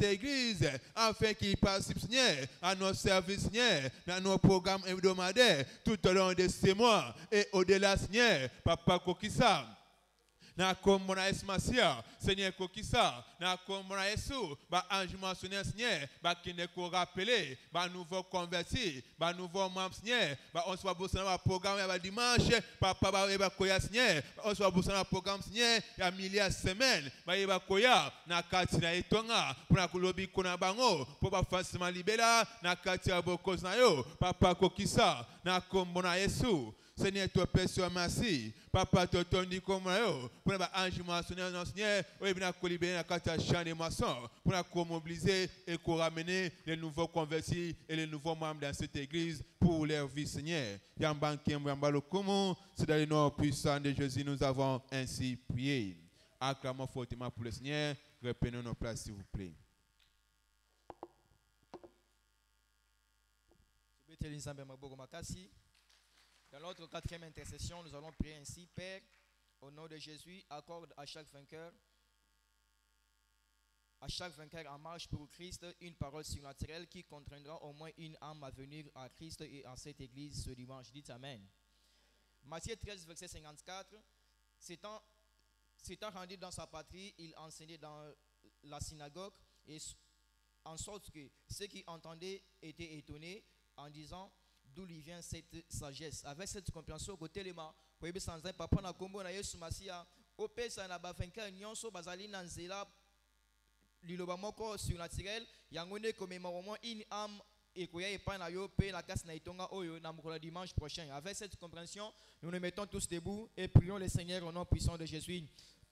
cette église, afin qu'ils participent, Seigneur, à nos services, Seigneur, dans nos programmes hebdomadaires, tout au long de ces mois, et au-delà, Seigneur, Papa Kokissa. Na komona esmasia Seigneur kokisa na komona Yesu ba ange mentionné Seigneur ba kine ko rappeler ba nouveau converti ba nouveau membre Seigneur ba on soit bosana ba programme ba dimanche papa ba koya Seigneur on soit bosana programme Seigneur ya milliard semaine ba koya na kati na etonga pona kulobi kona bango po ba facilement libéra na kati ya bokoz na yo papa kokisa na komona Yesu Seigneur, toi, Père, merci. Papa, toi, ton dit comme yo. Pour les anges mentionner, Seigneur, oui, bien, qu'on libère la carte à champ des maçons. Pour qu'on mobiliser et qu'on ramène les nouveaux convertis et les nouveaux membres dans cette église pour leur vie, Seigneur. C'est dans le nom puissant de Jésus, nous avons ainsi prié. Acclamons fortement pour le Seigneur. Reprenons nos places, s'il vous plaît. Dans notre quatrième intercession, nous allons prier ainsi. Père, au nom de Jésus, accorde à chaque vainqueur en marche pour Christ une parole surnaturelle qui contraindra au moins une âme à venir à Christ et à cette église ce dimanche. Dites Amen. Matthieu 13, verset 54. S'étant rendu dans sa patrie, il enseignait dans la synagogue, et en sorte que ceux qui entendaient étaient étonnés en disant: d'où lui vient cette sagesse? Avec cette compréhension, côté les mains, vous pouvez sans un papa na combo na Yesu Masia, opesa na bafanka nyonso bazali na nzela liloba moko surnaturel, yangone commémorement une âme et koya epa na yo pe na kas na itonga oyo na mokolo dimanche prochain. Avec cette compréhension, nous nous mettons tous debout et prions le Seigneur au nom puissant de Jésus.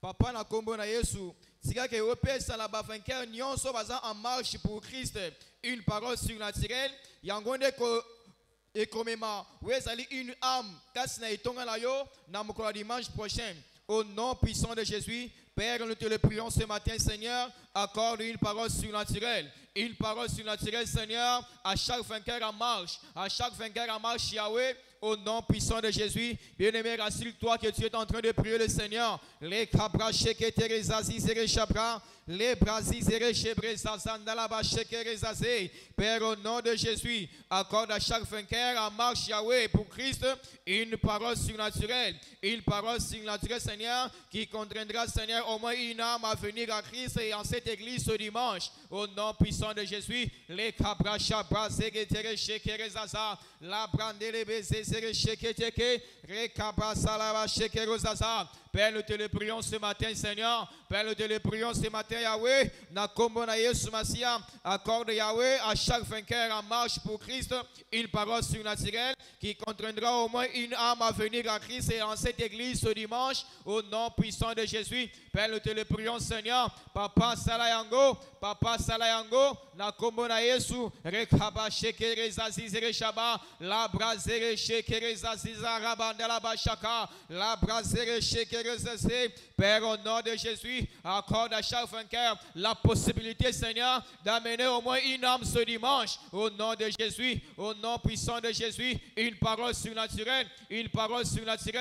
Papa na kombo na Yesu, tika ke opesa na bafanka nyonso baza en marche pour Christ, une parole surnaturelle, yangone ko et comme une âme dimanche prochain. Au nom puissant de Jésus, Père, nous te le prions ce matin, Seigneur, accorde une parole surnaturelle. Une parole surnaturelle, Seigneur, à chaque vainqueur en marche. À chaque vainqueur en marche, Yahweh, au nom puissant de Jésus. Bien-aimé, rassure-toi que tu es en train de prier le Seigneur. Les cabras, cheketere, zazi, zere, chabra. Les brasis, zere, chebre, zazandalaba, chekere, zazé. Père, au nom de Jésus, accorde à chaque vainqueur en marche, Yahweh, pour Christ, une parole surnaturelle. Une parole surnaturelle, Seigneur, qui contraindra, Seigneur, au moins une âme à venir à Christ et en cette église ce dimanche. Au nom puissant de Jésus, les cabras, chabra, zegetere, chekere, zaza. La brandele, bezere, cheketeke, rekabra, salaba, chekere, zaza. Père, nous te le prions ce matin, Seigneur. Père, nous te le prions ce matin, Yahweh. Nakombo na Yesu Masia, accorde Yahweh à chaque vainqueur en marche pour Christ une parole surnaturelle qui contraindra au moins une âme à venir à Christ et en cette église ce dimanche. Au nom puissant de Jésus. Père, nous te le prions, Seigneur. Papa Salayango, Nakombo na Yesu, Rekaba Shekere Zazizere Shaba, La Brazere Shekere Zaziza Rabandela Bashaka, La Brazere Shekere Zazé. Père, au nom de Jésus, accorde à chaque vainqueur la possibilité, Seigneur, d'amener au moins une âme ce dimanche. Au nom de Jésus, au nom puissant de Jésus, une parole surnaturelle,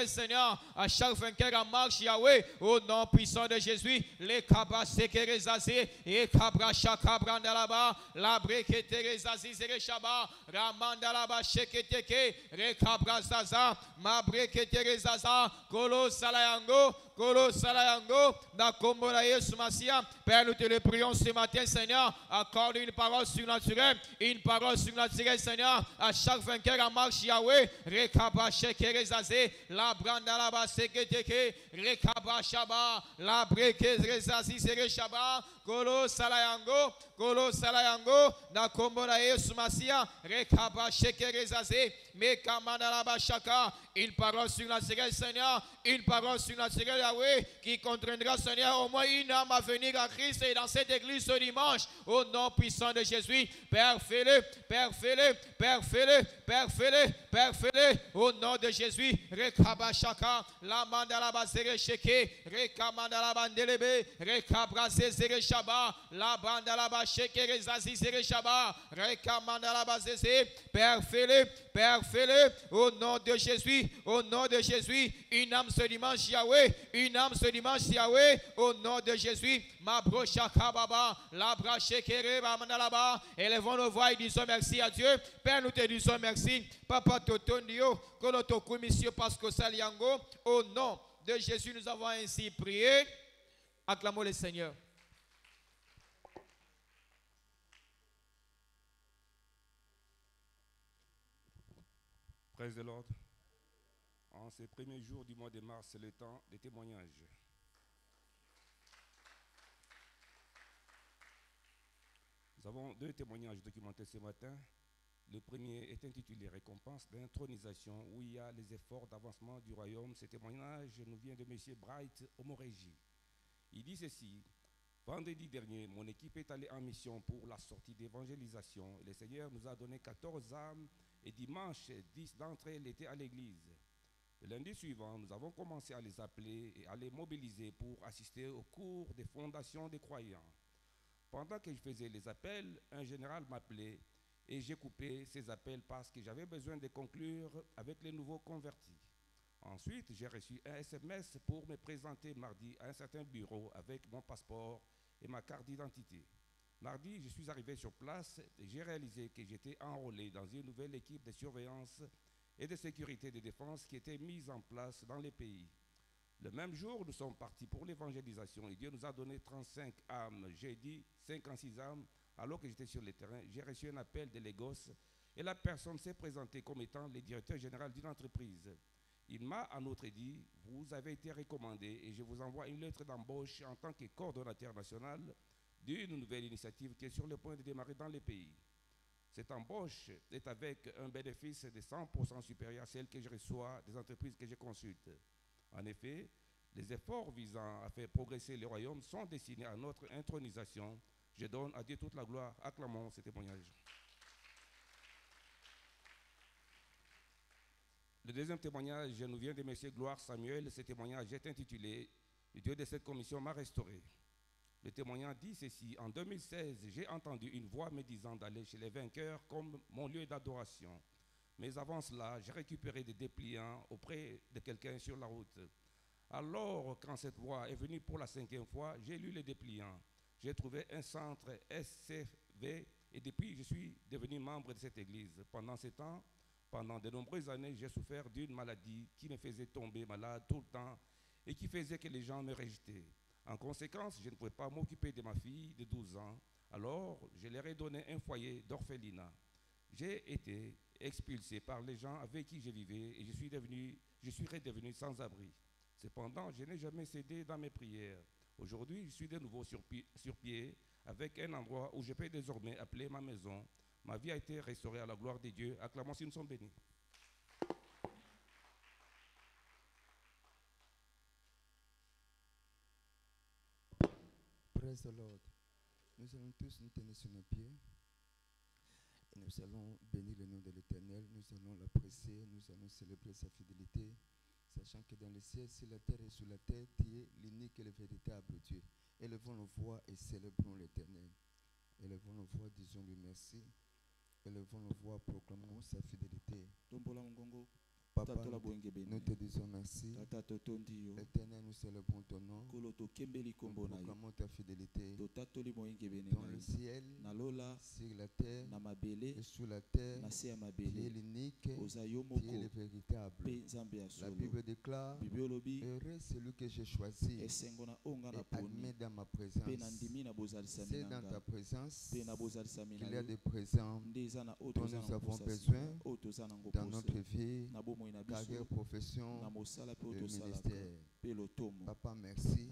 Seigneur, à chaque vainqueur en marche, Yahweh, au nom puissant de Jésus, les cabras sekere zazé, et cabra chakabra ndalaba, la breketere zazi zere shaba, ramandalaba sheketeke, rekabra zaza, ma breketere zaza, kolo salayango, na kombo na Yesu Masia. Père, nous te le prions ce matin, Seigneur, accorde une parole surnaturelle, Seigneur, à chaque vainqueur en marche, Yahweh, rekabra shekere zazé, la brandalaba seketeke, rekabra shaba, la breketere zazi zere shaba, kolo salayango, na kombo na Yesu Masia, rekaba shekere zazé, mekamandalaba shaka, une parole surnaturelle, Seigneur, une parole surnaturelle, Yahweh, qui contraindra, Seigneur, au moins une âme à venir à Christ et dans cette église ce dimanche, au nom puissant de Jésus. Père, fais-le, au nom de Jésus. Rekaba shaka, la mandalaba zere sheke, rekamandalaba ndelebe, rekabra zere shaka. Shaba, la bande la ba shekere zazizere Shaba, rekamanda la ba zézé, Père fais-le, au nom de Jésus, une âme ce dimanche Yahweh, au nom de Jésus, ma brocha kababa, la bra shekere ba mandalaba, élevons nos voix et disons merci à Dieu, Père nous te disons merci, Papa Totondio, Koloto Monsieur Pasco Saliango, au nom de Jésus nous avons ainsi prié, acclamons le Seigneur. Praise the Lord. En ces premiers jours du mois de mars, c'est le temps des témoignages. Nous avons 2 témoignages documentés ce matin. Le premier est intitulé Récompense d'intronisation, où il y a les efforts d'avancement du royaume. Ce témoignage nous vient de M. Bright Omoreji. Il dit ceci: vendredi dernier, mon équipe est allée en mission pour la sortie d'évangélisation. Le Seigneur nous a donné 14 âmes et dimanche, 10 d'entre elles étaient à l'église. Le lundi suivant, nous avons commencé à les appeler et à les mobiliser pour assister au cours des fondations des croyants. Pendant que je faisais les appels, un général m'appelait et j'ai coupé ces appels parce que j'avais besoin de conclure avec les nouveaux convertis. Ensuite, j'ai reçu un SMS pour me présenter mardi à un certain bureau avec mon passeport et ma carte d'identité. Mardi, je suis arrivé sur place et j'ai réalisé que j'étais enrôlé dans une nouvelle équipe de surveillance et de sécurité de défense qui était mise en place dans les pays. Le même jour, nous sommes partis pour l'évangélisation et Dieu nous a donné 35 âmes. J'ai dit 56 âmes. Alors que j'étais sur le terrain, j'ai reçu un appel de Lagos et la personne s'est présentée comme étant le directeur général d'une entreprise. Il m'a en outre dit: vous avez été recommandé et je vous envoie une lettre d'embauche en tant que coordonnateur national d'une nouvelle initiative qui est sur le point de démarrer dans les pays. Cette embauche est avec un bénéfice de 100% supérieur à celle que je reçois des entreprises que je consulte. En effet, les efforts visant à faire progresser le royaume sont destinés à notre intronisation. Je donne à Dieu toute la gloire. Acclamons ce témoignage. Le deuxième témoignage nous vient de M. Gloire Samuel. Ce témoignage est intitulé « Le Dieu de cette commission m'a restauré ». Le témoignage dit ceci: en 2016, j'ai entendu une voix me disant d'aller chez les vainqueurs comme mon lieu d'adoration. Mais avant cela, j'ai récupéré des dépliants auprès de quelqu'un sur la route. Alors, quand cette voix est venue pour la 5e fois, j'ai lu les dépliants. J'ai trouvé un centre SCV et depuis, je suis devenu membre de cette église. Pendant ce temps, pendant de nombreuses années, j'ai souffert d'une maladie qui me faisait tomber malade tout le temps et qui faisait que les gens me rejetaient. En conséquence, je ne pouvais pas m'occuper de ma fille de 12 ans. Alors, je leur ai donné un foyer d'orphelinat. J'ai été expulsé par les gens avec qui je vivais et je suis redevenu sans abri. Cependant, je n'ai jamais cédé dans mes prières. Aujourd'hui, je suis de nouveau sur pied avec un endroit où je peux désormais appeler ma maison. Ma vie a été restaurée à la gloire de Dieu. Acclamons si nous sommes bénis. Praise the Lord. Nous allons tous nous tenir sur nos pieds et nous allons bénir le nom de l'Éternel. Nous allons l'apprécier, nous allons célébrer sa fidélité, sachant que dans les cieux, sur la terre et sous la terre, tu es l'unique et le véritable Dieu. Élevons nos voix et célébrons l'Éternel. Élevons nos voix, disons-lui merci. Élevons nos voix, proclamons sa fidélité. Papa, nous te disons merci. Éternel, nous célébrons ton nom. Nous proclamons ta fidélité. Dans le ciel, sur la terre et sous la terre, tu es l'unique, tu es le véritable. La Bible déclare: heureux celui que j'ai choisi et admis dans ma présence. C'est dans ta présence qu'il y a des présents dont nous avons besoin dans notre vie, carrière, profession, le ministère. Papa, merci.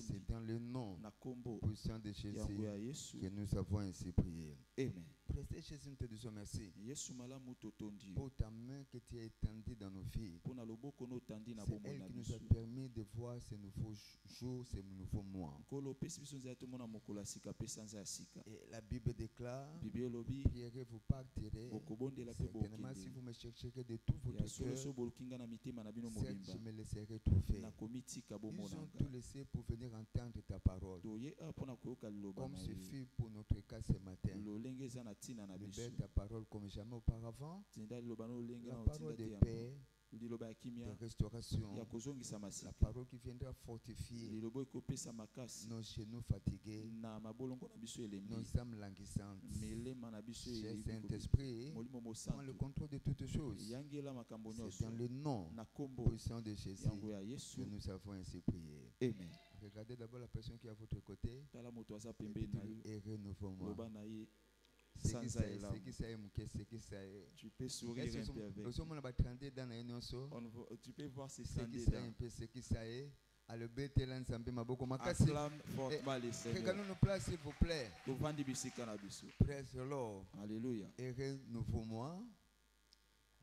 C'est dans le nom puissant de Jésus que nous avons ainsi prié. Amen. Prêtez Jésus, nous te disons merci pour ta main que tu as étendue dans nos vies. C'est elle qui nous a permis de voir ces nouveaux jours, ces nouveaux mois. Et la Bible déclare: prierez, vous partirez. Certainement, si vous me chercherez de tout votre cœur, certes, je me laisserai trouver. Ils ont tout laissé pour venir entendre ta parole. Comme ce fut pour notre cas ce matin. Libère ta parole comme jamais auparavant. La parole de paix, de restauration, la parole qui viendra fortifier nos genoux fatigués, nos âmes languissantes. Cher Saint-Esprit, prends le contrôle de toutes choses. C'est dans le nom puissant de Jésus que nous avons ainsi prié. Amen. Regardez d'abord la personne qui est à votre côté et renouveau-moi. Tu peux sourire un peu avec. Tu peux voir ces scandés. Acclame fortement les Seigneurs. Regardons-nous place, s'il vous plaît. Praise the Lord. Alléluia. Et renouveau-moi.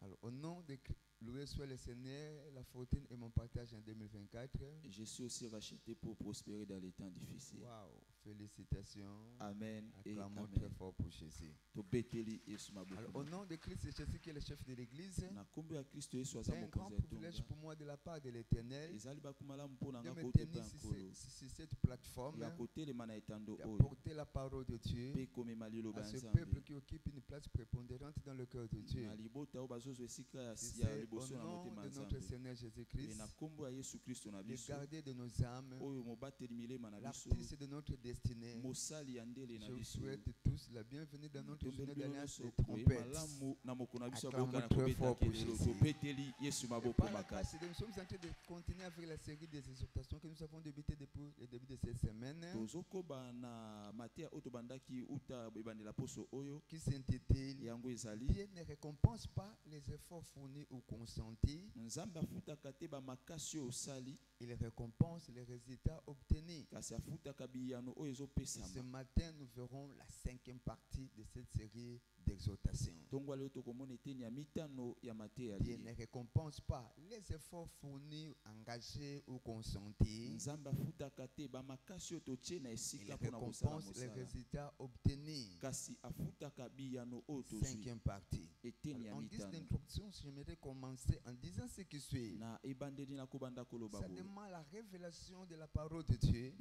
Alors, au nom de loué soit le Seigneur, la fortune et mon partage en 2024. Je suis aussi racheté pour prospérer dans les temps difficiles. Waouh, félicitations. Amen. Acclamons très fort pour Jésus. Alors, au nom de Christ et Jésus qui est le chef de l'église, c'est un grand privilège pour moi de la part de l'Éternel de me tenir sur cette plateforme, d'apporter la parole de Dieu à ce peuple qui occupe une place prépondérante dans le cœur de Dieu. C'est au nom de notre Seigneur Jésus-Christ, le gardien de nos âmes, l'artiste de notre destinée. Je vous souhaite tous la bienvenue dans notre journée d'alliance de trompette. Acclamons très fort pour Jésus. Par la grâce de Dieu, nous sommes en train de continuer avec la série des exhortations que nous avons débuté depuis le début de cette semaine, qui s'intitule Dieu ne récompense pas les efforts fournis ou consentis, il récompense les résultats obtenus. Ce matin, nous verrons la 5e partie de cette série d'exhortations. Dieu ne récompense pas les efforts fournis, engagés ou consentis, il récompense les résultats obtenus. 5e partie. Alors, en guise d'introduction, j'aimerais commencer en disant ce qui suit. Ça demande la révélation de la parole de Dieu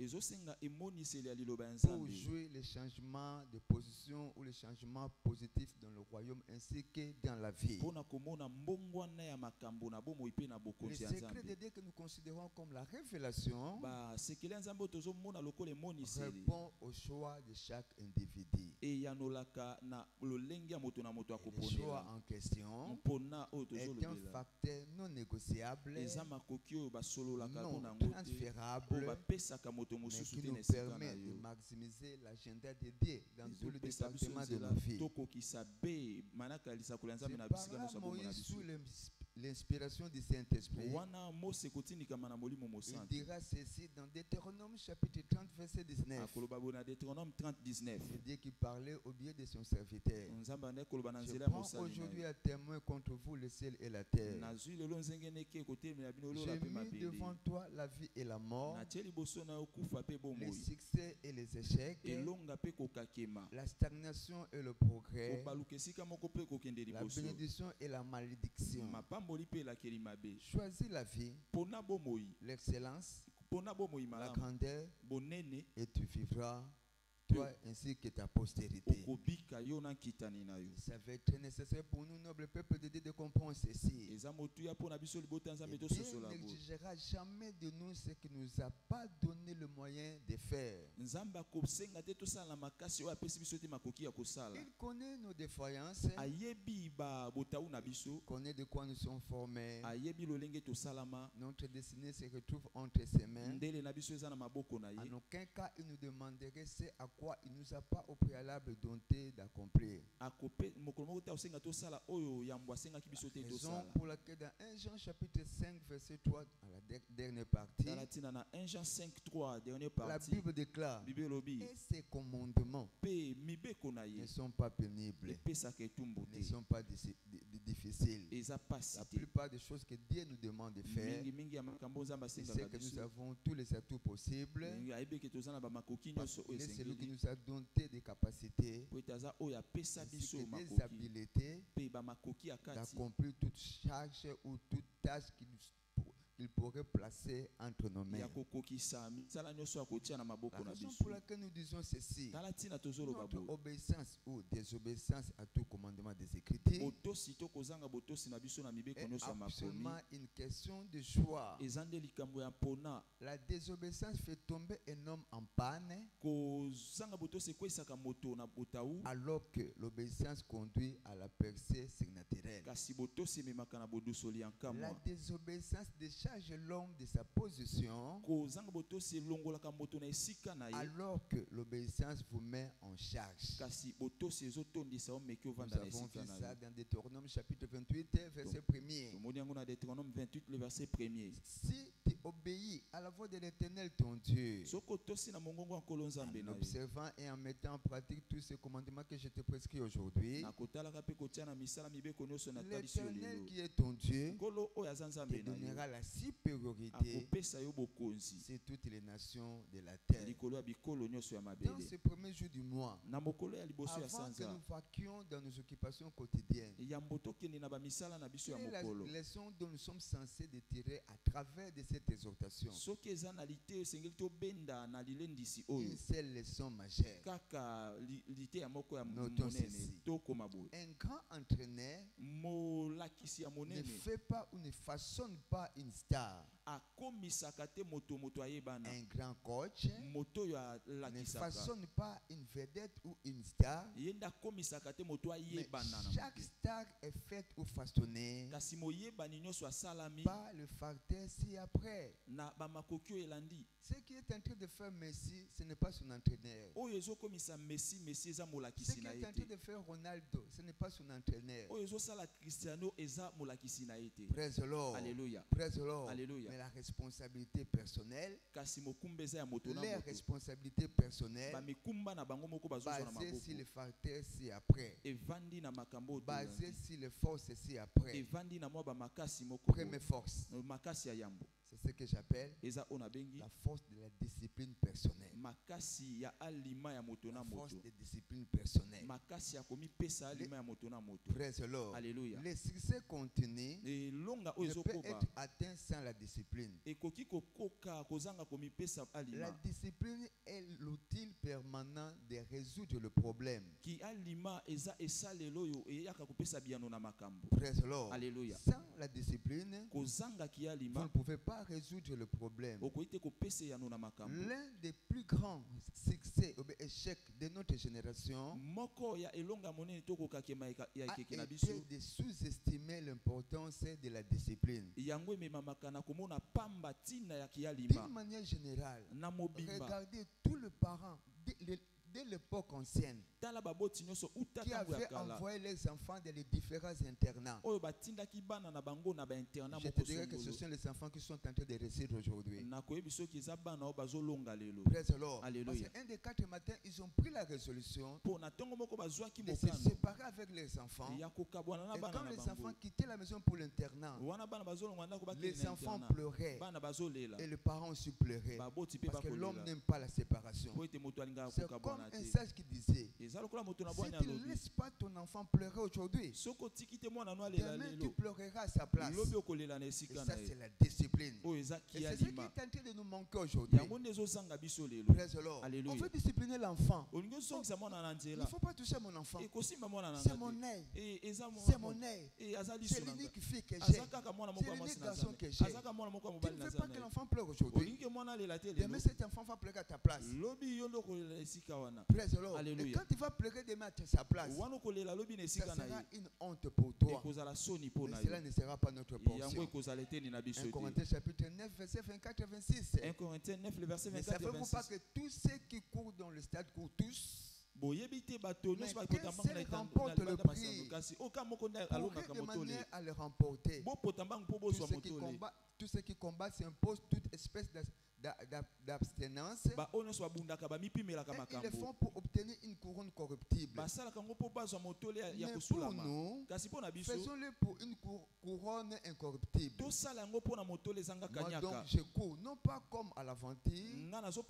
pour jouer les changements de position ou les changements positifs dans le royaume ainsi que dans la vie. Le secret de Dieu que nous considérons comme la révélation répond au choix de chaque individu. Le choix en question est un facteur non négociable, non transférable, mais qui nous permet de maximiser l'agenda de Dieu dans tout le département de nos vies. C'est par là Moïse, sous l'inspiration du Saint-Esprit, il dira ceci dans Deutéronome chapitre 30 verset 19. C'est Dieu qui parlait au biais de son serviteur. Je prends aujourd'hui à témoin contre vous le ciel et la terre. J'ai mis devant toi la vie et la mort, les succès et les échecs, la stagnation et le progrès, la bénédiction et la malédiction. Choisis la vie, l'excellence, la grandeur, et tu vivras, toi ainsi que ta postérité. Ça va être très nécessaire pour nous, noble peuple de Dieu, de comprendre ceci. Dieu n'exigera jamais de nous ce qu'il ne nous a pas donné le moyen de faire. Il connaît nos défaillances, connaît de quoi nous sommes formés. Notre destinée se retrouve entre ses mains. En aucun cas, il nous demanderait ce à quoi il ne nous a pas au préalable dompté d'accomplir. Raison pour laquelle dans 1 Jean chapitre 5 verset 3, à la dernière partie, la Bible déclare: et ces commandements ne sont pas pénibles, ne sont pas difficile. eza La pasi te. plupart des choses que Dieu nous demande de faire, mingi ya makambo nzambe c'est asengaka que nous biso. avons tous les atouts possibles. ayebi eke toza na bamakoki Parce nyonso oyo qu'il est celui qui esengeli nous a doté des capacités po ete aza oyo apesa ainsi biso que des makoki habiletés mpe bamakoki ya kati d'accomplir toute charge ou toute tâche qu'il pourrait placer entre nos mains. ya kokokisa misala nyonso ya kotia na maboko La na raison biso. pour laquelle nous disons ceci, tala ntina tozoloba notre boye obéissance ou désobéissance à tout commandement des Écritures botosi to kozanga botosi na biso na mibeko est nyonso ya makomi absolument une question de choix. eza nde likambo ya mpona. La désobéissance fait tomber un homme en panne kozanga botosi ekweyisaka moto na botau, alors que l'obéissance conduit à la percée surnaturelle. kasi botosi ememaka na bodusoli ya La nkamwa. désobéissance décharge l'homme de sa position kozanga botosi elongolaka moto na esika na ye, alors que l'obéissance vous met en charge. kasi botosi ezotondisa omeki Nous ovanda na avons esika vu na ça ye. dans Deutéronome chapitre 28, verset 1er. tomoni yango na Deutéronome 28 le verset 1er. Si tu obéis à la voix de l'Éternel ton Dieu, soko tosi na mongongo ya nkolo nzambe en na ye, observant et en mettant en pratique tous ces commandements que je te prescris aujourd'hui, na kotalaka mpe kotia na misala mibeko nyonso na talisi yo l'Éternel lelo, qui est ton Dieu nkolo oyo aza te nzambe na yo donnera la supériorité akopesa yo bokonzi sur toutes les nations de la terre. likolo ya bikolo nyonso ya Dans mabele. ce premier jour du mois, na mokolo ya liboso ya avant que sanza nous vaquions dans nos occupations quotidiennes, yambo tokende na bamisala na biso ya quelle est la mokolo, leçon dont nous sommes censés de tirer à travers de cette exhortation? soki eza na lite oyo esengeli tobenda na lilendisi oyo, Une seule leçon majeure. kaka lite ya moko ya Notons monene ceci. tokoma boye. Un grand entraîneur molakisi ya ne monene fait pas ou ne façonne pas une star. akomisaka te moto ayebana. Un grand coach moto oyo ne alakisaka façonne pas une vedette ou une star. ye nde akomisaka te moto Mais ayebana na chaque moto. star est faite ou façonnée kasi moyebani nyonso asalami par le facteur ci-après. na bamakoki oyo elandi. Ce qui est en train de faire Messi, ce n'est pas son entraîneur. oyo ezokomisa messi eza Ce molakisi qui na est ye en train te. de faire Ronaldo, ce n'est pas son entraîneur. oyo ezosala cristiano eza molakisi na ye te. Praise the Lord. Alléluia. Praise the Lord. Alléluia. Mais la responsabilité personnelle, kasi mokumba eza ya moto na les moto. responsabilités personnelles bamikumba na bango moko bazozwa na basées sur maboko les facteurs ci-après, evandi na makambo oyo basées tolandi. sur les forces ci-après. evandi na mwa bamakasi moko boye. Première force, makasi ya yambo c'est ce que j'appelle eza oyo nabengi la force de la discipline personnelle. makasi ya alima ya moto na La force moto, de discipline personnelle. makasi ya komipesa alima ya moto na moto. Praise the Lord. Alléluia. Le succès continu elonga oyo ne peut ezokoba être atteint sans la discipline. ekoki kokoka kozanga komipesa La alima. discipline est l'outil permanent de résoudre le problème. ki alima eza esalelo oyo eyaka kopesa biano na makambo. Praise the Lord. Alléluia. Sans la discipline, kozanga ki vous ne alima pouvez pas résoudre le problème. okoki te kopesa yano na makambo. L'un des plus grands succès ou bien échecs de notre génération moko ya elonga monene tokokaki ya a ekeke na été biso de sous-estimer l'importance de la discipline. yango ememamaka na komona pamba ntina ya D'une kialima manière générale, na mobimba. regardez tous les parents dès l'époque ancienne tala baboti nyonso uta qui ntango ya avaient kala envoyé les enfants dans les différents internats. oyo batindaki bana na bango na bainternat Je te moko dirais que ce songolo. sont les enfants qui sont en train de réussir aujourd'hui. nakoyebi soki eza bana oyo bazolonga lelo. Praise the Lord. Parce Alléluia. qu'un des 4 matins, ils ont pris la résolution mpo na ntongo moko bazwaki de se mokano séparer avec les enfants. ya kokabwana na Et bana quand na les bango enfants quittaient la maison pour l'internat, wana bana bazolonga ndako bakende les na enfants internat. pleuraient bana bazolela et les parents aussi pleuraient. baboti mpe Parce que l'homme bakolela n'aime pas la séparation. po ete moto alingaka C'est comme kokabwana un te. sage qui disait, eza lokola moto na si bwani tu ne alobi laisses pas ton enfant pleurer aujourd'hui, soki otiki te mwana no alela demain tu lelo pleureras à sa place. lobi okolela na Et esika ça, na c'est ye la discipline. oyo eza Et c'est ce qui kialima. est en train de nous manquer aujourd'hui. yango nde ezozanga biso lelo. Praise the Lord. Alléluia. On veut discipliner l'enfant. olingi osongisa mwana na Il nzela ne faut pas toucher mon enfant. ekosimba mwana na C'est nga mon te. œil. eza C'est mon œil. aza C'est liso na nga. l'unique fille que j'ai. aza kaka mwana moko C'est ya mwasi l'unique na garçon zana que j'ai. azaka mwana moko ya Tu mobali ne na veux pas zana que ye. l'enfant pleure aujourd'hui. olingi ke mwana alela te lelo Demain, cet enfant va pleurer à ta place. lobi yo nde okolela esika wana. Praise the Lord. Et Alléluia. quand tu vas pleurer demain à sa place, wana okolela lobi na ça esika na sera ye une honte pour toi. ekozala soni mpo Mais na cela yo. ne sera pas notre yango portion. ekozala eteni na biso 1 te. Corinthiens chapitre 9, verset 24 et 26. 1 Corinthiens 9 le verset Ne 24 et savez-vous pas 26. que tous ceux qui courent dans le stade courent tous? boyebi te bato Mais nyonso qu'un bakota seul mbango na remporte le libanda prix. masano kasi oka moko nde Pourrait alongaka de motole manière à le remporter. bopota mbango mpo Tous bozwa ceux qui motole. combattent s'imposent toute espèce d'abstinence, et ils le font pour obtenir une couronne corruptible. Mais pour nous, faisons-le pour une couronne incorruptible. Moi donc je cours, non pas comme à l'aventure, je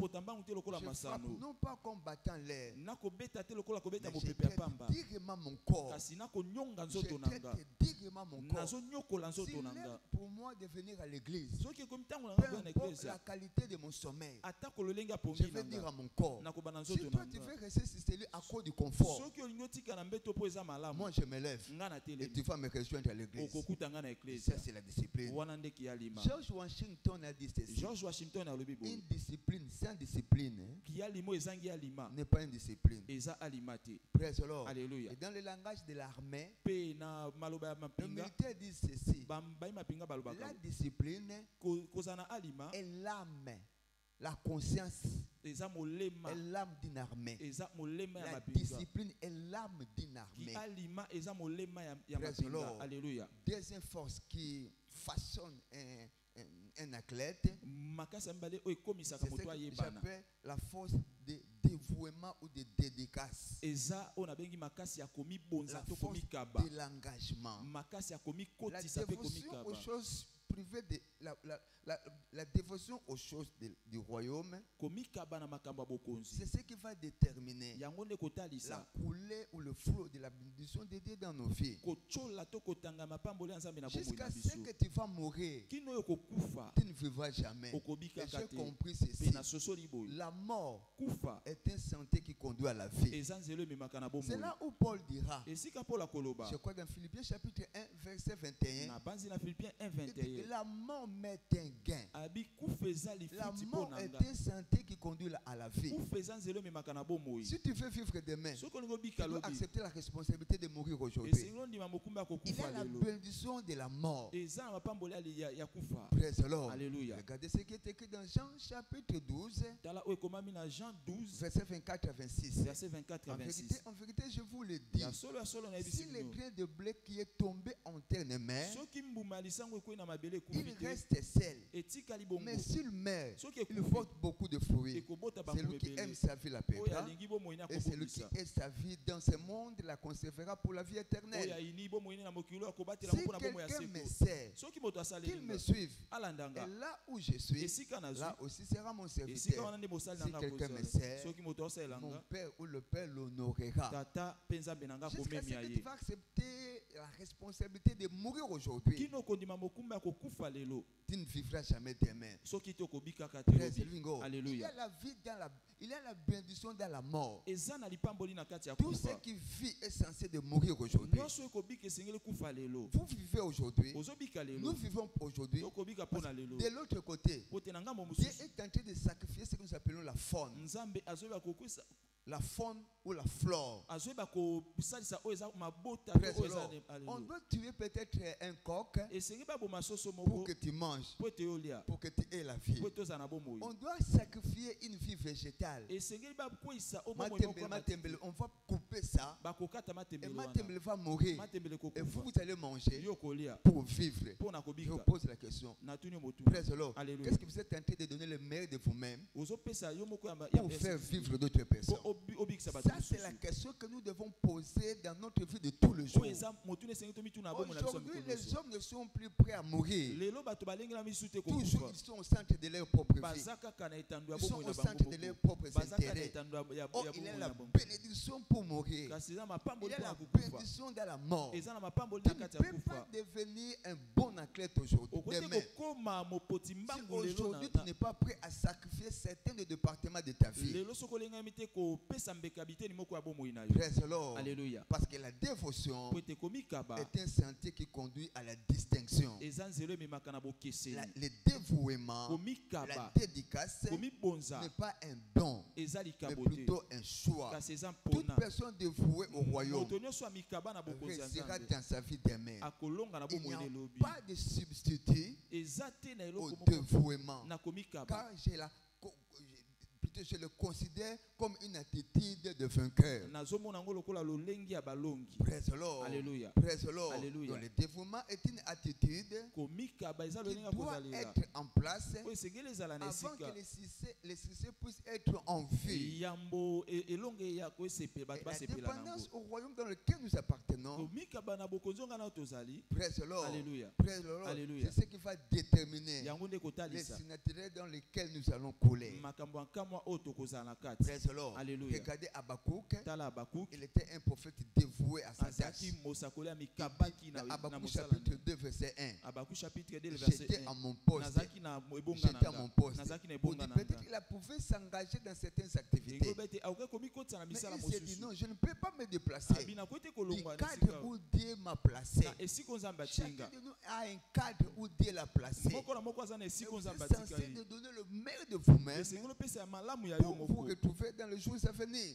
frappe non pas comme battant l'air, mais je traite dignement mon corps. Je traite dignement mon corps. S'il est pour moi de venir à l'église, peu importe la qualité de mon sommeil, je vais dire à mon corps, si toi tu veux rester sur à cause du confort, moi je me lève et tu vas me rejoindre à l'église. Ça c'est la discipline. George Washington a dit ceci: une discipline sans discipline n'est pas une discipline. Praise the Lord. Et dans le langage de l'armée, le militaire dit ceci: la discipline est l'âme, la conscience est l'âme d'une armée. La discipline est l'âme d'une armée. Deuxième force qui façonne un athlète, c'est ce que j'appelle la force de dévouement ou de dédicace. La force de l'engagement. La dévotion aux choses privées, la dévotion aux choses du royaume, c'est ce qui va déterminer la coulée ou le flot de la bénédiction de Dieu dans nos vies. Jusqu'à ce que tu vas mourir, tu ne vivras jamais. Et j'ai compris ceci: la mort est un sentier qui conduit à la vie. C'est là où Paul dira, je crois dans Philippiens chapitre 1 verset 21, la mort m'est un gain. La mort est un sentier qui conduit à la vie. Si tu veux vivre demain, tu dois accepter la responsabilité de mourir aujourd'hui. Il y a la bénédiction de la mort. Praise the Lord. Regardez ce qui est écrit dans Jean chapitre 12, verset 24 à 26. En vérité, je vous le dis, si le grain de blé qui est tombé en terre ne meurt, il reste seul. Mais s'il meurt, il porte beaucoup de fruits. Celui qui aime sa vie la perdra, et celui qui aime sa vie dans ce monde la conservera pour la vie éternelle. Si quelqu'un me sert, qu'il me suive, et là où je suis, là aussi sera mon serviteur. Si quelqu'un me sert, mon père ou le père l'honorera. Jusqu'à ce que tu vas accepter la responsabilité de mourir aujourd'hui, tu ne vivras jamais demain. Il y a la vie il y a la bénédiction dans la mort. Tout ce qui vit est censé de mourir aujourd'hui. Vous vivez aujourd'hui. Nous vivons aujourd'hui. De l'autre côté, Dieu est en train de sacrifier ce que nous appelons la faune. La faune ou la flore. On doit tuer peut-être un coq pour que tu manges, pour que tu aies la vie. On doit sacrifier une vie végétale. On va couper ça et Matembele va mourir. Et vous allez manger pour vivre. Je vous pose la question. Qu'est-ce que vous êtes en train de donner le meilleur de vous-même pour faire vivre d'autres personnes? Ça, c'est la question que nous devons poser dans notre vie de tous les jours. Aujourd'hui, les hommes ne sont plus prêts à mourir. Toujours, ils sont au centre de leur propre vie. Ils sont au centre de leurs propres intérêts. Oh, il y a la bénédiction pour mourir. Il y a la bénédiction dans la mort. Tu ne peux pas devenir un bon athlète aujourd'hui. Si aujourd'hui tu n'es pas prêt à sacrifier certains des départements de ta vie, praise the Lord. Parce que la dévotion est un sentier qui conduit à la distinction. Le dévouement, la dédicace n'est pas un don, mais plutôt un choix. Toute personne dévouée au royaume restera dans sa vie demain. Il n'y a pas de substitut au dévouement. Car plutôt je le considère comme une attitude de vainqueur. Praise the Lord. Alléluia. Praise the Lord. Alléluia. Donc le dévouement est une attitude qui doit être en place avant que les succès puissent être en vue. Et la dépendance au royaume dans lequel nous appartenons, praise the Lord. Alléluia. Praise the Lord. Alléluia. C'est ce qui va déterminer les signatures dans lesquels nous allons couler. Praise the Lord. Alléluia. Regardez Habakkuk, il était un prophète dévoué à sa tâche. Dans Habakkuk chapitre 2 verset 1. J'étais à mon poste. J'étais à mon poste. On dit peut-être qu'il a pu s'engager dans certaines activités. Mais il s'est dit non, je ne peux pas me déplacer. Du cadre où Dieu m'a placé. Chacun de nous a un cadre où Dieu l'a placé. Vous êtes censé de donner le meilleur de vous-même pour vous retrouver dans le jour à venir.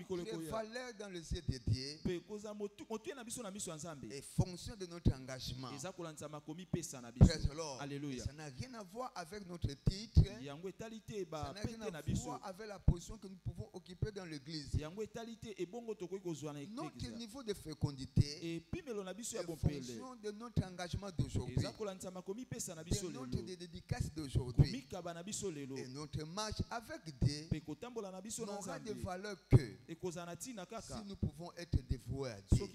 Les valeurs dans le ciel de Dieu et fonction de notre engagement. Praise the Lord. Alléluia. Ça n'a rien à voir avec notre titre. Ça n'a rien à voir avec la position que nous pouvons occuper dans l'église. Notre niveau de fécondité est fonction de notre engagement d'aujourd'hui, de notre dédicace d'aujourd'hui. Et notre marche avec Dieu n'aura de valeur que si nous pouvons être dévoués à Dieu.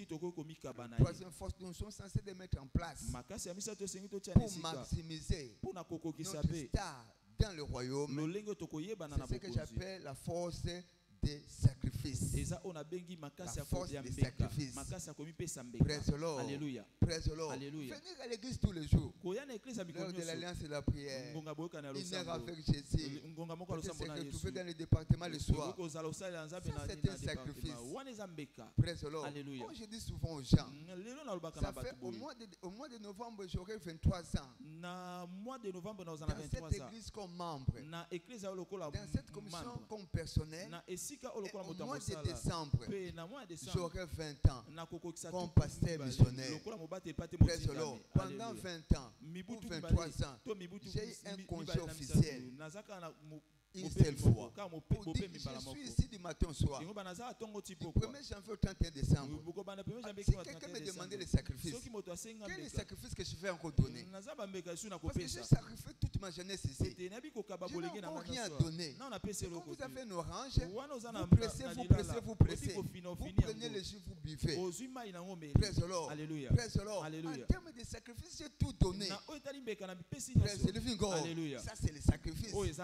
Troisième force, nous sommes censés de mettre en place pour maximiser notre star dans le royaume. C'est ce que j'appelle la force des sacrifices. La force des sacrifices. Praise the Lord. Alléluia. Praise the Lord. Alléluia. Venir à l'église tous les jours. L'heure de l'alliance et la prière. Une heure avec Jésus. Peut-être se retrouver dans le département le soir. Ça, c'est un sacrifice. Praise the Lord. Alléluia. Comme je dis souvent aux gens, ça fait au mois de novembre, j'aurai 23 ans. Dans cette église comme membre. Dans cette commission comme personnel. Et au mois de décembre, j'aurai 20 ans comme pasteur missionnaire. Praise the Lord. Pendant 20 ans ou 23 ans, j'ai eu un congé officiel. Une seule fois. Pour dire que je suis ici du matin au soir. Du 1er janvier au 31 décembre. Si quelqu'un me demandait les sacrifices, quel est le sacrifice que je vais encore donner? Parce que j'ai sacrifié toute ma jeunesse ici. Je n'ai encore rien donné. Quand vous avez une orange, vous pressez. Vous prenez le jus, vous buvez. Praise the Lord. Alléluia. Praise the Lord. Alléluia. En termes de sacrifice, j'ai tout donné. Praise the living God. Alléluia. Ça, c'est le sacrifice. Praise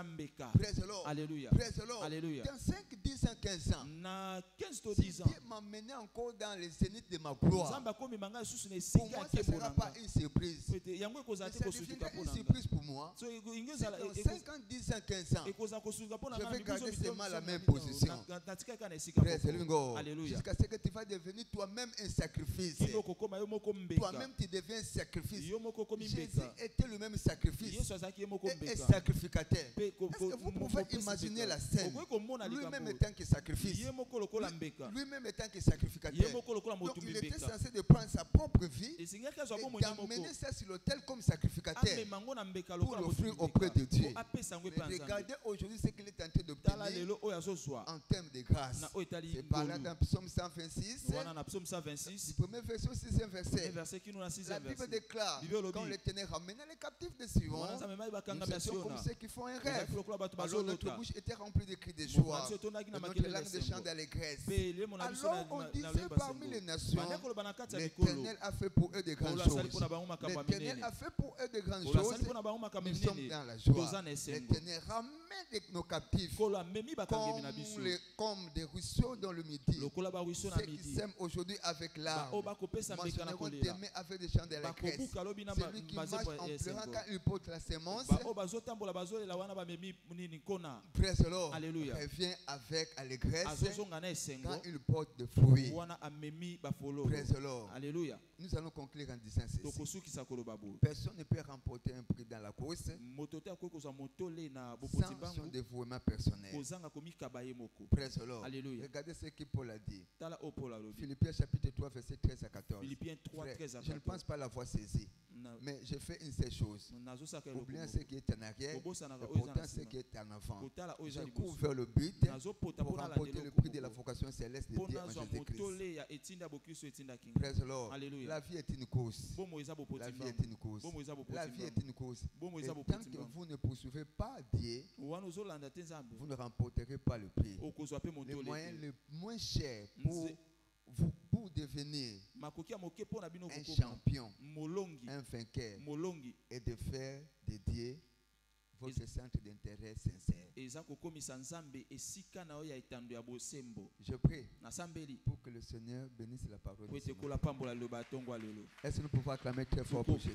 the Lord. Alléluia. Praise the Lord. Alléluia. Dans 5, 10 ans, 15 ans, si Dieu m'a mené encore dans les zéniths de ma gloire, pour moi, ce ne sera pas une surprise. Mais ça deviendra une surprise pour moi. Si dans 5 ans, 10 ans, 15 ans, je vais garder seulement la même position. Praise the living God. Alléluia. Jusqu'à ce que tu vas devenir toi-même un sacrifice. Toi-même, tu deviens un sacrifice. Jésus était le même sacrifice. Et sacrificateur. Est-ce que vous pouvez imaginer la scène? Lui-même étant que sacrifice. Lui-même étant que sacrificateur. Donc il était censé de prendre sa propre vie et d'amener ça sur l'autel comme sacrificateur pour l'offrir auprès de Dieu. Mais regardez aujourd'hui ce qu'il est en train d'obtenir en termes de grâce. C'est par là dans Psaume 126, du premier verset au 6e verset. La Bible déclare, quand l'Éternel ramena les captifs de Sion, nous étions comme ceux qui font un rêve. Alors notre bouche était remplie de cris de joie, et notre langue de chants d'allégresse. Alors on disait parmi les nations, l'Éternel a fait pour eux de grandes choses. L'Éternel a fait pour eux de grandes choses. Nous sommes dans la joie. L'Éternel ramène nos captifs comme des ruisseaux dans le midi. Ceux qui s'aiment aujourd'hui avec l'âme, mentionneront d'aimer avec des chants d'allégresse. Celui qui marche en pleurant quand il porte la sémence. Praise the Lord. Alléluia. Revient avec allégresse quand il porte des fruits. Praise the Lord. Alléluia. Nous allons conclure en disant ceci. Personne ne peut remporter un prix dans la course sans son dévouement personnel. Praise the Lord. Alléluia. Regardez ce que Paul a dit. Philippiens chapitre 3 verset 13 à 14. Philippiens 3, Frère, 13 à je ne pense pas l'avoir saisi. Mais je fais une seule chose. Oubliant ce qui est en arrière et pourtant ce qui est en avant. Je cours vers le but pour remporter le prix de la vocation céleste de Dieu en Jésus-Christ. Praise the Lord. La vie est une course. La vie est une course. La vie est une course. Et tant que vous ne poursuivez pas Dieu, vous ne remporterez pas le prix. Le moyen le moins cher pour devenir un champion, un vainqueur, et de faire de Dieu votre centre d'intérêt sincère. Je prie pour que le Seigneur bénisse la parole de Dieu. Est-ce que nous pouvons acclamer très fort pour Jésus?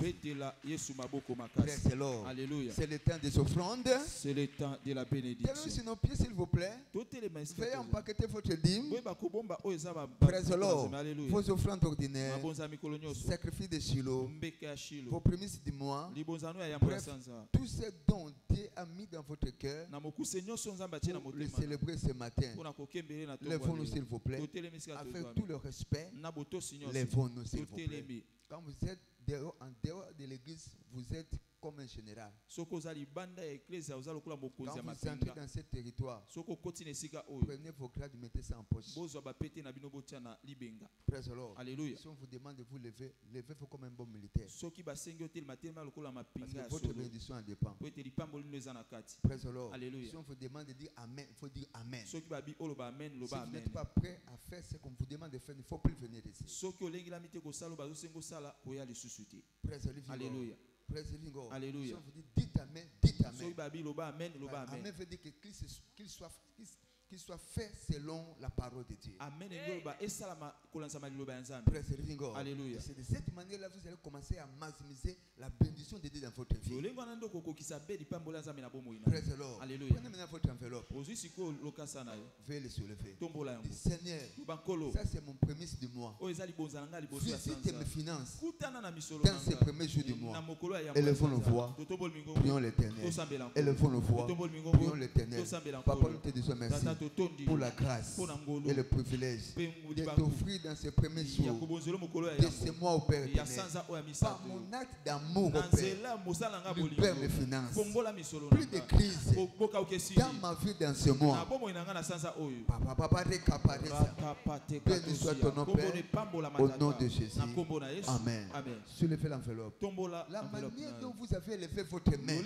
Praise the Lord. Alléluia. C'est le temps des offrandes. C'est le temps de la Tenez bénédiction. sur nos pieds, s'il vous plaît. Veuillez empaqueter votre dîme. Praise the Lord. Vos offrandes ordinaires, sacrifices de Shiloh, vos prémices du mois, bref, tout ce dont Dieu a mis dans votre cœur pour le célébrer ce matin. Lèvons-nous, s'il vous plaît. Avec tout le respect, lèvons-nous, s'il vous plaît. Quand vous êtes en dehors de l'église, vous êtes comme un général. Quand vous entrez dans ce territoire, prenez vos grades, mettez ça en poche. Praise the Lord. Alléluia. Si on vous demande de vous lever, levez-vous comme un bon militaire. Parce que votre bénédiction en dépend. Praise the Lord. Alléluia. Si on vous demande de dire Amen, il faut dire Amen. Si Soki babi olo ba amen lo ba vous amen. n'êtes pas prêt à faire ce qu'on vous demande de faire, il ne faut plus venir ici. Soki olengi la mite ko salo ba zo sengo sala oya lisusu te. Praise the living God. Alléluia. Praise the living God. Alléluia. Si on vous dit dites Amen, dites Soki Amen. babi lo ba amen lo ba Amen amen. veut dire que qu'il soit fait selon la parole de Dieu. Amen ngolo ba esalama kolanza malilo ba nzambe. Praise the living God. Alléluia. Et c'est de cette manière-là vous allez commencer à maximiser la bénédiction de Dieu dans votre vie. Olengo na ndoko ko kisabe di pambola nzambe na bomo ina. Praise the Lord. Alléluia. Prenez maintenant votre enveloppe. Ozu siko lokasa na yo. Veuillez le soulever. Tombola yango. Dis, Seigneur, Bankolo. ça c'est mon prémisse du mois. O ezali bonzana nga liboso ya Visite sanza. mes finances Kutana na misolo dans ces premiers jours du mois. Na mokolo ya Élevons nos voix. Totobol mingo. Prions l'Éternel. Tosambela. Élevons nos voix. Totobol mingo. Prions l'Éternel. Tosambela. Papa, nous te disons merci Tata totondi. pour la grâce et le privilège de t'offrir dans ces premiers jours de ce mois au Père éternel. Par mon acte d'amour au Père, libère mes finances. Plus de crise dans ma vie dans ce mois. Béni soit ton nom, Père, au nom de Jésus. Amen. Soulevez l'enveloppe. La manière dont vous avez élevé votre main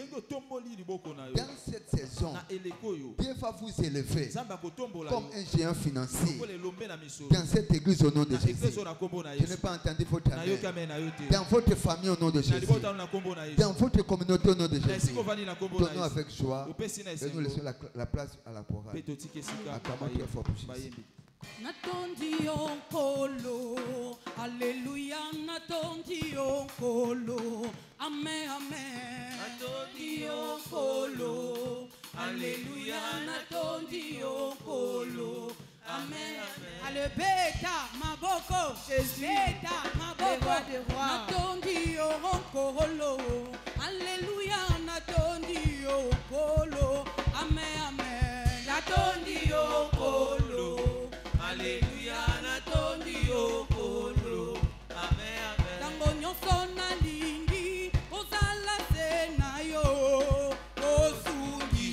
dans cette saison, Dieu va vous élever comme un géant financier dans cette église au nom de Jésus. Je n'ai pas entendu votre amen. Dans votre famille au nom de Jésus. Dans votre communauté au nom de Jésus. Donnons avec joie et nous laissons la place à la chorale. Acclamons très fort pour Jésus. Natondi onkolo, Alléluia, natondi onkolo, Amen, Amen. Natondi onkolo, Alléluia, natondi onkolo, Amen, Amen. Allez, beta, maboko, Jésus, beta, maboko, natondi onkolo, Alléluia, natondi onkolo, Amen, Amen. Natondi onkolo. Alléluia, natondi okolo. Amen, amen. Tango nyonso nalingi ozala se na yo osungi.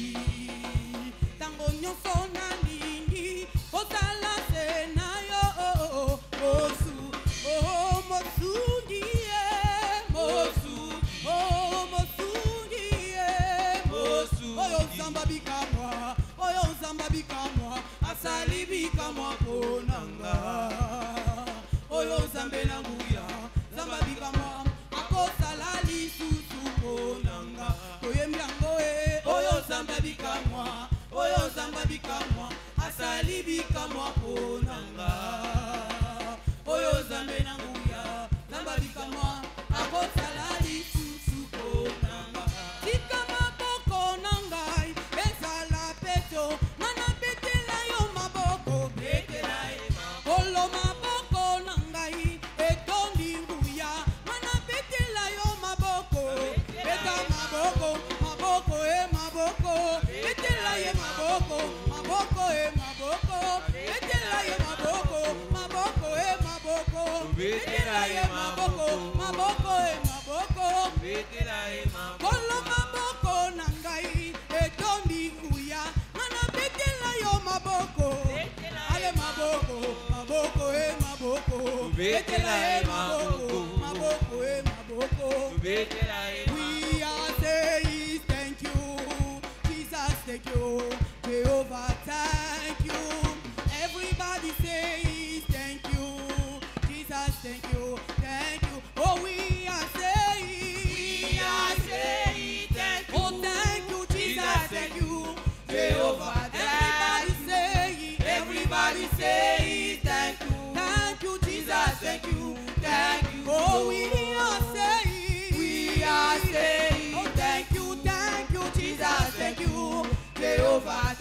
Tango nyonso nalingi ozala se na yo osu. Oh mosungi mosu. Oh mosungi mosu. Oyo zamba bikamwa. Oyo zamba bikamwa. Asali bikamwa konanga. Oyo zambe nanguya. Zamba bikamwa. Akosala lisusu konanga. Koyembiango e. Oyo zamba bikamwa. Oyo zamba bikamwa. Asali bikamwa konanga. Oyo zambe nanguya. Zamba bikamwa. Akosala lisusu konanga. Tikama boko nangai. Ezala peto. Maboko, Kolo maboko nangai etondi kuya mana betela yo maboko ale maboko maboko maboko betela maboko maboko maboko we are saying thank you Jesus, thank you Jehovah, thank you everybody says thank you Jesus, thank you oh we are saying thank you oh thank you Jesus, thank you Jehovah, everybody say thank you Jesus, thank you oh we are saying oh thank you Jesus, thank you Jehovah,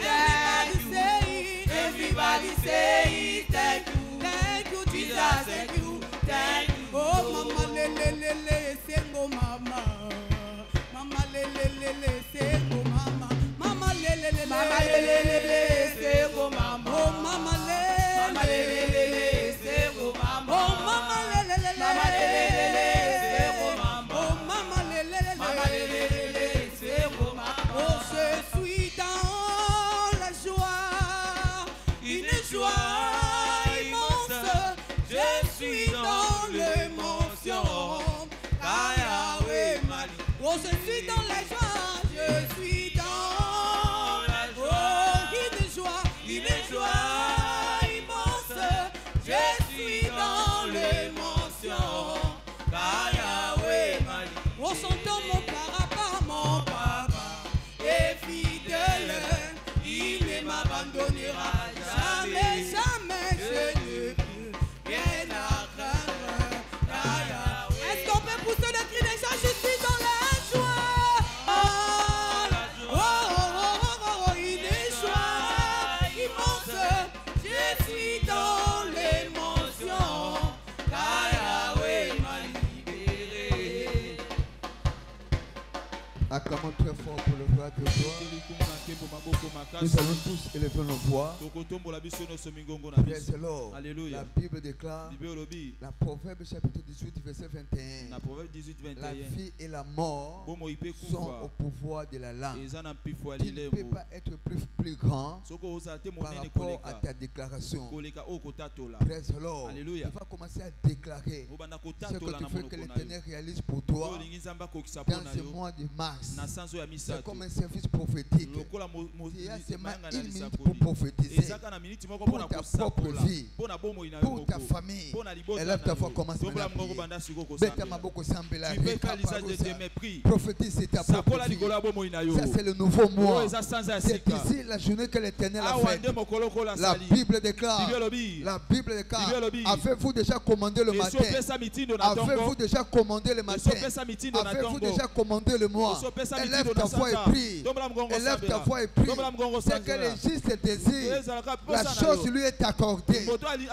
everybody say thank you Jesus, thank you oh mama lelelele sengo mama lelelele sengo mama lelelele sengo mama oh mama lelelele sengo mama oh mama lelelele sengo mama oh mama lelelele sengo mama oh je suis dans la joie une joie immense je suis dans l'émotion oh je suis dans la joie je suis dans la joie une joie immense je suis dans l'émotion oh chantons mon papa est fidèle il ne m'abandonnera jamais je ne peux rien à craindre est-ce qu'on peut pousser le cri des gens je suis dans la joie une joie immense je suis dans l'émotion car Yahweh m'a libéré. Acclamons très fort pour le frère de toi. Nous allons tous élever nos voix. Praise the Lord. Alléluia. La Bible déclare, la Proverbe chapitre 18 verset 21, la vie et la mort sont au pouvoir de la langue. Tu ne peux pas être plus grand par rapport à ta déclaration. Praise the Lord. Alléluia. Tu vas commencer à déclarer ce que tu veux que l'Éternel réalise pour toi dans ce mois de mars. C'est comme un service prophétique. Il y a seulement une minute pour prophétiser pour ta propre vie, pour ta famille. Élève ta voix, commence à prier. Prophétise ta propre vie. Ça c'est le nouveau mois. C'est ici la journée que l'Éternel a faite. La Bible déclare, avez-vous déjà commandé le matin? Avez-vous déjà commandé le matin? Avez-vous déjà commandé le mois? Élève ta voix et prie. Élève ta voix et prie. C'est que le juste désir, la chose lui est accordée.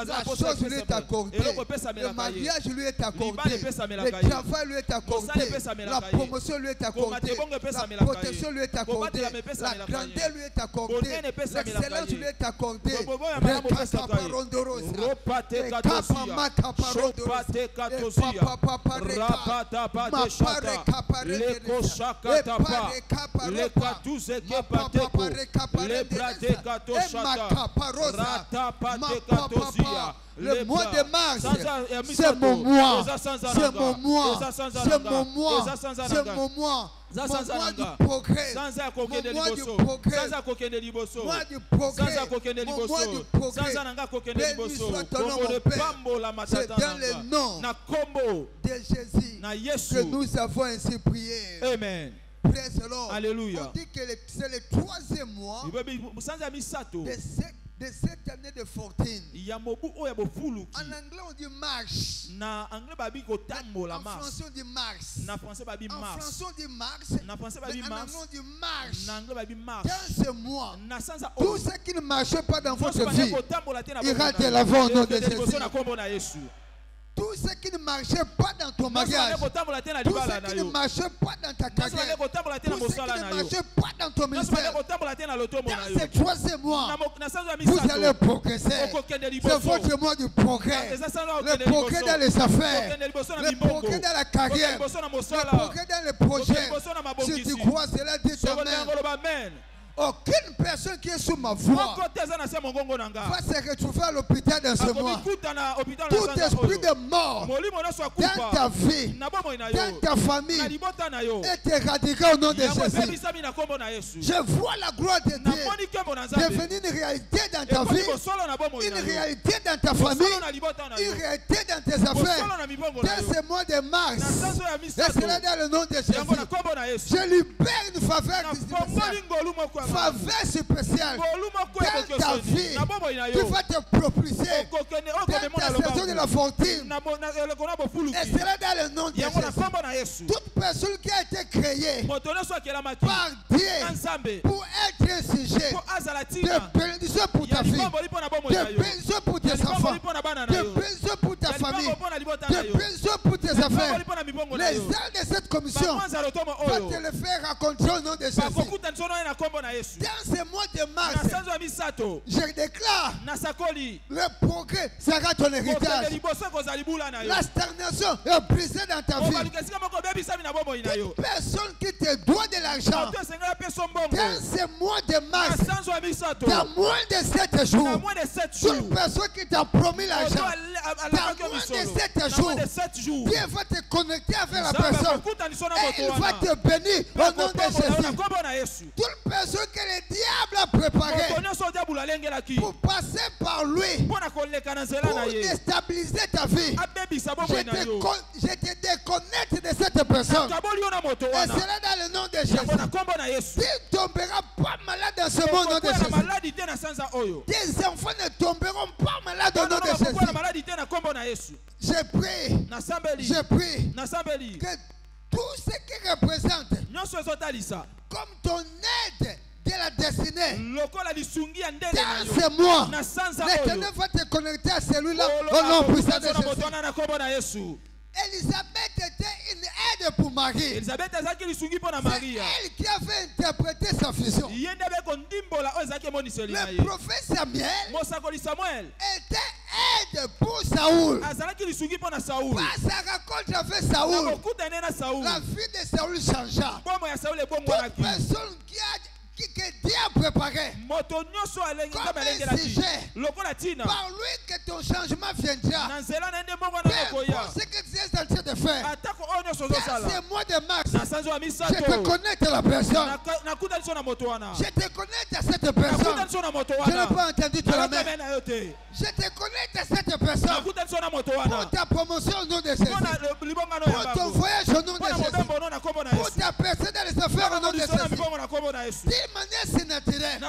La chose lui est accordée. Le mariage lui est accordé. Le travail lui est accordé. La promotion lui est accordée. La protection lui est accordée. La grandeur lui est accordée. L'excellence lui est accordée. Le mois de mars, c'est mon mois, c'est mon mois, c'est mon mois, c'est mon mois. Mon mois du progrès, mon mois du progrès, mois du progrès, mon mois du progrès. Béni soit ton nom, mon Père. C'est dans le nom de Jésus que nous avons ainsi prié. Amen. Praise the Lord. Alléluia. On dit que c'est le troisième mois de cette année de fortune. En anglais on dit marche. En français on dit mars. En français on dit mars. Mais en anglais on dit marche. Dans ce mois, tout ce qui ne marchait pas dans votre vie ira de l'avant au nom de Jésus. Tout ce qui ne marchait pas dans ton mariage, tout ce qui ne marchait pas dans ta carrière, tout ce qui ne marchait pas dans ton ministère, dans ces 3 mois, vous allez progresser. C'est votre mois de progrès. Le progrès dans les affaires, le progrès dans la carrière, le progrès dans les projets. Si tu crois cela, dis Amen. Aucune personne qui est sous ma voix va se retrouver à l'hôpital dans ce mois. Tout esprit de mort dans ta vie, dans ta famille, est éradiqué au nom de Jésus. Je vois la gloire de Dieu devenir une réalité dans ta vie, une réalité dans ta famille, une réalité dans tes affaires. Dans ce mois de mars, et cela dans le nom de Jésus, je libère une faveur spéciale dans ta vie qui va te propulser dans ta saison de la fortune. Et cela dans le nom de Jésus. Toute personne qui a été créée par Dieu pour être un sujet de bénédiction pour ta vie, de bénédiction pour tes enfants, de bénédiction pour ta famille, de bénédiction pour tes affaires. Les ailes de cette commission vont te le faire rencontrer au nom de Jésus. Dans ce mois de mars, je déclare le progrès sera ton héritage. La stagnation est brisée dans ta vie. Toute personne qui te doit de l'argent, dans ce mois de mars, dans moins de 7 jours, toute personne qui t'a promis l'argent, dans moins de 7 jours, Dieu va te connecter avec la personne et il va te bénir au nom de Jésus. Toute personne que le diable a préparé pour passer par lui, pour déstabiliser ta vie, je te déconnecte de cette personne. Et cela dans le nom de Jésus. Tu ne tomberas pas malade dans ce monde au nom de Jésus. Tes enfants ne tomberont pas malades au nom de Jésus. Je prie que tout ce qui représente comme ton aide de la destinée dans ce mois, l'Éternel va te connecter à celui-là au nom puissant de Jésus. Élisabeth était une aide pour Marie. C'est elle qui avait interprété sa vision. Le prophète Samuel était aide pour Saoul. Par sa rencontre avec Saoul, la vie de Saoul changea. Toute personne que Dieu a préparé comme un sujet, par lui que ton changement viendra. Peu importe ce que tu es en train de faire, dans ce mois de mars, je te connecte à la personne. Je te connecte à cette personne. Je n'ai pas entendu ta main. Je te connecte à cette personne pour ta promotion au nom de Jésus, pour ton voyage au nom de Jésus, pour ta personne dans les affaires au nom de Jésus. De manière si naturelle, Dieu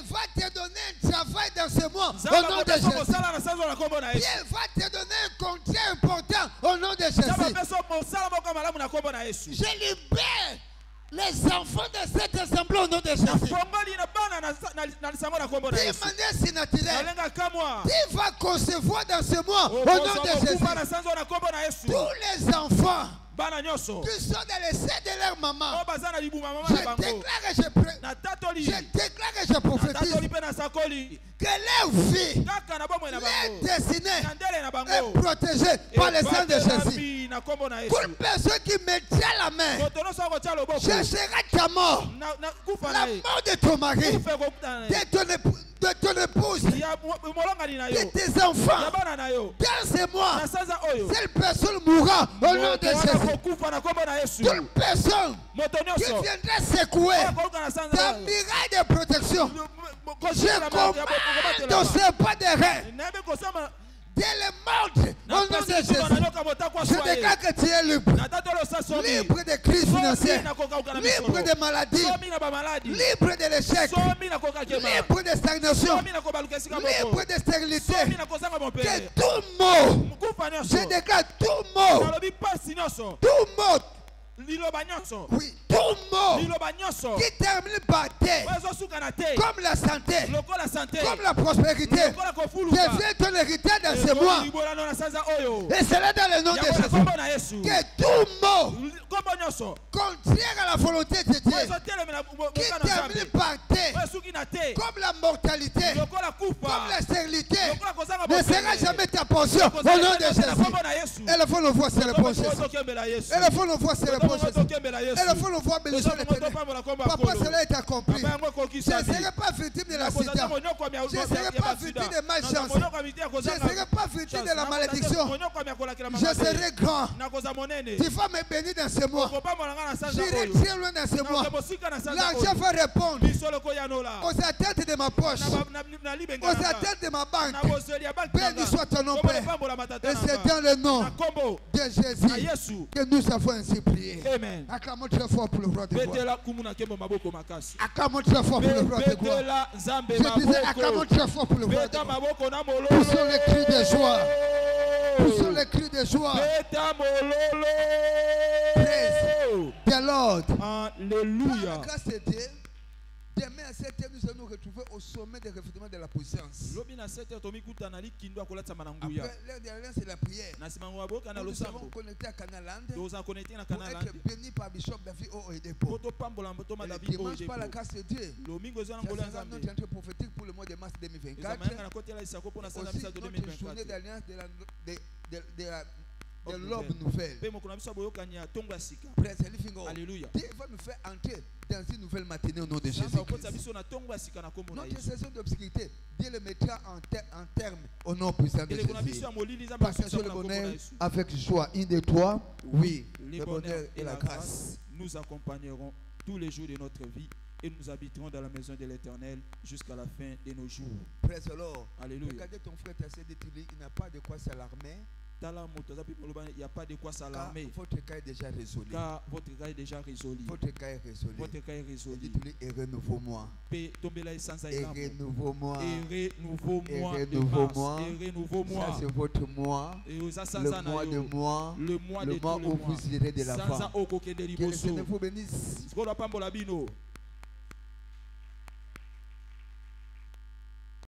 va te donner un travail dans ce mois au nom de Jésus. Dieu va te donner un contrat important au nom de Jésus. Je libère les enfants de cette assemblée au nom de Jésus. De manière si naturelle, Dieu va concevoir dans ce mois au nom de Jésus. Tous les enfants qui sont dans les seins de leur maman, je déclare et je prophétise que leur vie, leur destinée est protégée par les sang de Jésus. Toute personne qui me tient la main cherchera ta mort, la mort de ton mari, de ton épouse, de tes enfants. Dans ces mois, cette personne mourra au nom de Jésus. Toute personne qui viendra secouer ta muraille de protection, je commande dans ce pas de rein dès le monde au nom de Jésus. Je déclare que tu es libre. Libre de crise financière, libre de maladie, libre de l'échec, libre de stagnation, libre de stérilité. Que tout mot, je déclare tout mot Oui, tout mot qui termine par terre, comme la santé, comme la prospérité, devient ton héritage dans ce mois. Et cela dans le nom de Jésus. Que tout mot contraire à la volonté de Dieu, qui termine par terre, comme la mortalité, comme la stérilité, ne sera jamais ta portion au nom de Jésus. Et le fond le voit, c'est le bon Jésus. Et le fond le voit, c'est le bon Jésus. Et le fond le voit, bénissons l'Éternel. Papa, cela est accompli. Je ne serai pas victime de l'accident. Je ne serai pas victime de malchance. Je ne serai pas victime de la malédiction. Je serai grand. Tu vas me bénir dans ce mois. J'irai très loin dans ce mois. L'argent va répondre aux attentes de ma poche, aux attentes de ma banque. Béni soit ton nom, Père. Et c'est dans le nom de Jésus que nous avons ainsi prié. Acclamons très fort pour le roi de gloire. Acclamons très fort pour le roi de gloire. Je disais acclamons très fort pour le roi de gloire. Poussons les cris de joie. Poussons les cris de joie. Praise the Lord. Alléluia. Par la grâce de Dieu, demain à 7h, nous allons nous retrouver au sommet des revêtements de la puissance. Après, l'heure dernière, c'est la prière. Nous sommes connectés à Canaland pour être bénis par Bishop David Oyedepo. Le dimanche, par la grâce de Dieu, c'est notre entrée prophétique pour le mois de mars 2024. Aussi notre journée d'alliance de l'aube nouvelle. Alléluia. Dieu va nous faire entrer dans une nouvelle matinée au nom de Jésus. Notre saison d'obscurité, Dieu le mettra en terme au nom puissant de Jésus. Partagez le bonheur avec joie. Une de toi, oui, le bonheur et la grâce nous accompagneront tous les jours de notre vie et nous habiterons dans la maison de l'Éternel jusqu'à la fin de nos jours. Praise the Lord. Alléluia. Regardez ton frère t'essaie de te dire, il n'a pas de quoi s'alarmer. Il n'y a pas de quoi s'alarmer. Votre cas est déjà résolu. Car votre cas est déjà résolu. Votre cas est résolu. Votre cas est résolu. Et renouveau-moi. Et renouveau-moi. Et renouveau-moi. Et renouveau-moi. Et renouveau-moi. Ça c'est votre mois. Le mois de moi. Le mois où vous irez de l'avant. Que le Seigneur vous bénisse.